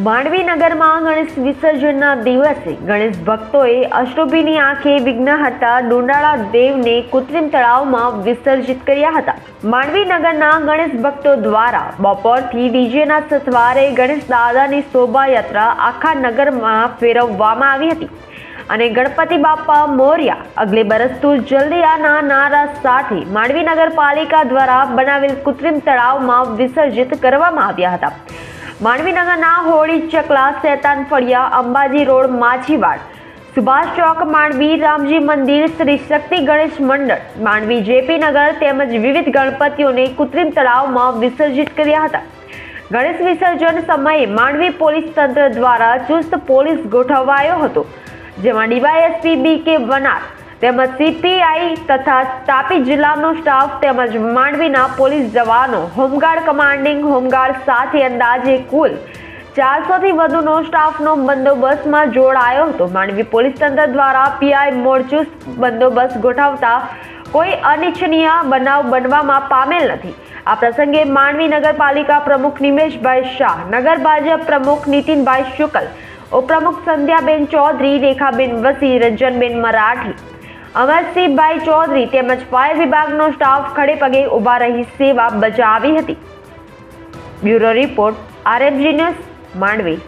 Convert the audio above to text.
માંડવી નગરમાં ગણેશ વિસર્જનના દિવસે ગણેશ ભક્તોએ અષ્ટભીની આંખે વિઘ્નહર્તા ડોંડાળા દેવને કૃત્રિમ તળાવમાં વિસર્જિત કર્યા હતા. માંડવી નગરના ગણેશ ભક્તો દ્વારા બપોરથી ડીજેના સથવારે ગણેશ દાદાની શોભાયાત્રા આખા નગરમાં ફેરવવામાં આવી હતી અને ગણપતિ બાપ્પા મોર્યા અગલે બરસ તું જલ્દી આના નારા સાથે માંડવી નગરપાલિકા દ્વારા બનાવેલ કૃત્રિમ તળાવમાં વિસર્જિત કરવામાં આવ્યા હતા. માંડવીનગરના હોળી ચકલા શેતાન ફળિયા અંબાજી રોડ માછીવાડ સુભાષ ચોક માંડવી રામજી મંદિર શ્રી શક્તિ ગણેશ મંડળ માંડવી જેપી નગર તેમજ વિવિધ ગણપતિઓને કૃત્રિમ તળાવમાં વિસર્જિત કર્યા હતા. ગણેશ વિસર્જન સમયે માંડવી પોલીસ તંત્ર દ્વારા ચુસ્ત પોલીસ ગોઠવાયો હતો, જેમાં ડીવાયએસપી બી.કે. વનાર તેમજ સીપીઆઈ તથા તાપી જિલ્લાનો સ્ટાફ તેમજ માંડવીના પોલીસ જવાનો હોમગાર્ડ કમાન્ડિંગ હોમગાર્ડ સાથે અંદાજે કુલ 400થી વધુનો સ્ટાફનો બંદોબસ્તમાં જોડાયો હતો. માંડવી પોલીસ તંત્ર દ્વારા પીઆઈ મોડ ચુસ્ત બંદોબસ્ત ગોઠવતા કોઈ અનિચ્છનીય બનાવ બનવામાં પામેલ નથી. આ પ્રસંગે માંડવી નગરપાલિકા પ્રમુખ નિમેશભાઈ શાહ, નગર ભાજપ પ્રમુખ નીતિનભાઈ શુકલ, ઉપપ્રમુખ સંધ્યાબેન ચૌધરી, રેખાબેન વસી, રંજનબેન મરાઠી, અમરસિંહભાઈ ચૌધરી તેમજ ફાયર વિભાગનો સ્ટાફ ખડે પગે ઉભા રહી સેવા બજાવી હતી. Bureau report, RMG news, Mandvi.